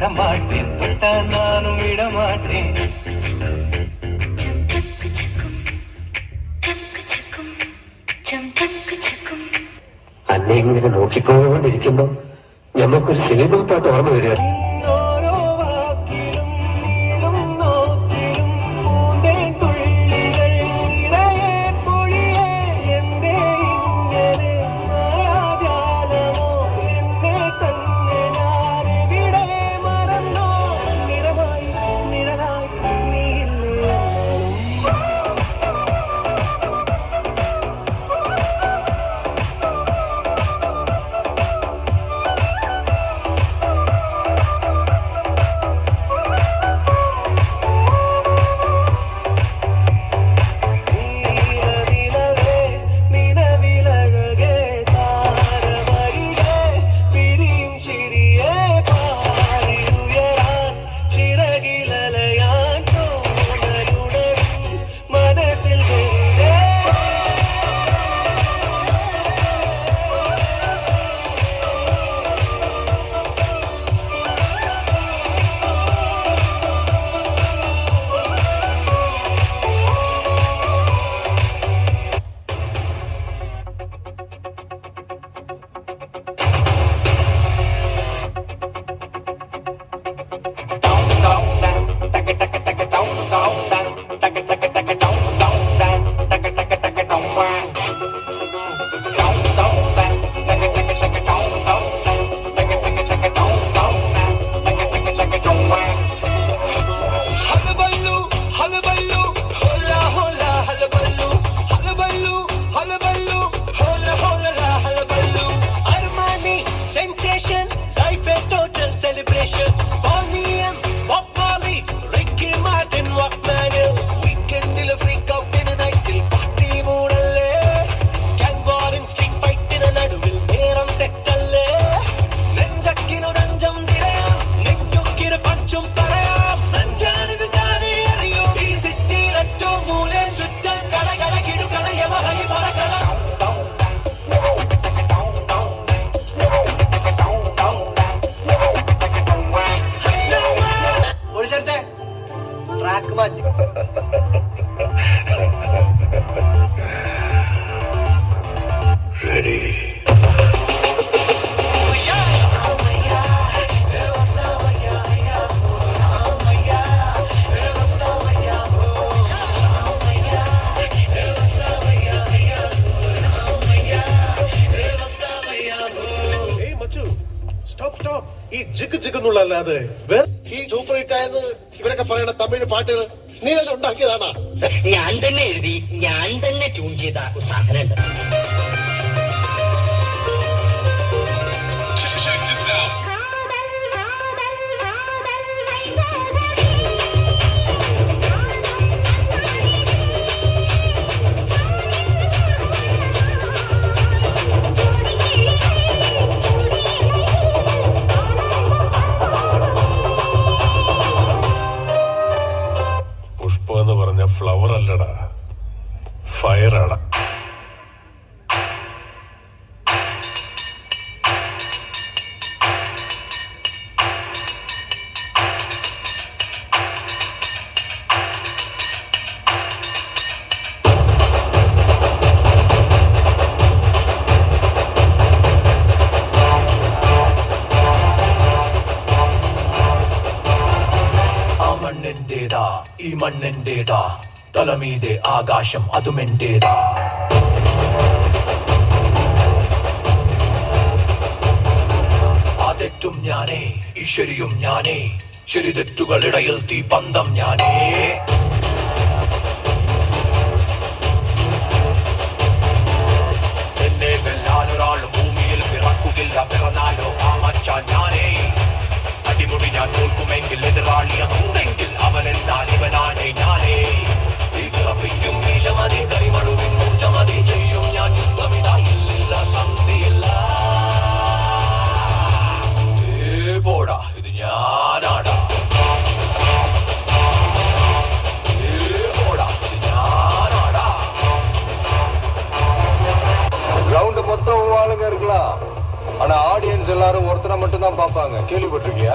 தரமாட்டேன், தொட்டா நானும் விடமாட்டேன். അന്നെ ഇങ്ങനെ നോക്കിക്കൊണ്ടിരിക്കുമ്പോ ഞമ്മക്കൊരു സിനിമ പാട്ട് ഓർമ്മ വരിക. Ready. ഈ ജിഗ് ജിഗ് എന്നുള്ളല്ലാതെ ഈ സൂപ്പർ ഹിറ്റ് ആയത് ഇവരൊക്കെ പറയുന്ന തമിഴ് പാട്ടുകൾ നീ തന്നെ ഉണ്ടാക്കിയതാണോ? ഞാൻ തന്നെ എഴുതി ഞാൻ തന്നെ ട്യൂൺ ചെയ്ത സാധനം ഉണ്ട്. എന്ന് പറഞ്ഞ ഫ്ലവർ അല്ലടാ, ഫയറാടാ. ഈ മണ്ണെന്റേതാ, തലമീതെ ആകാശം അതുമെന്റേതാ. ആ തെറ്റും ഞാനേ, ഈ ശരിയും ഞാനേ, ശരി തെറ്റുകളിടയിൽ തീപന്തം ഞാനേ. എന്നെ വെല്ലാനൊരാളും ഭൂമിയിൽ പിറക്കുകയില്ല, പിറന്നാലോ ആ മച്ചാൻ ഞാനേ. അടിമുടി ഞാൻ തോൽക്കുമെങ്കിൽ എതിരാളി അതുണ്ടെങ്കിൽ അവനെന്നാൽ ഇവനാണേ ഞാനേ. വിറപ്പിക്കും വീശമതി കരിമഴുവിൻ മൂർച്ചമതി ചെയ്യും ഞാൻ യുദ്ധമിതായില്ല സന്ധിയില്ല. പോടാ ഇത് ഞാനാടാ, പോടാ ഇത് ഞാനാടാ. கிரவுண்ட் மொத்தம் ஆளுங்க இருக்கலாம், ஆனா ஆடியன்ஸ் எல்லாரும் ஒருத்தரை மட்டும் தான் பார்ப்பாங்க. கேள்விப்பட்டிருக்கியா?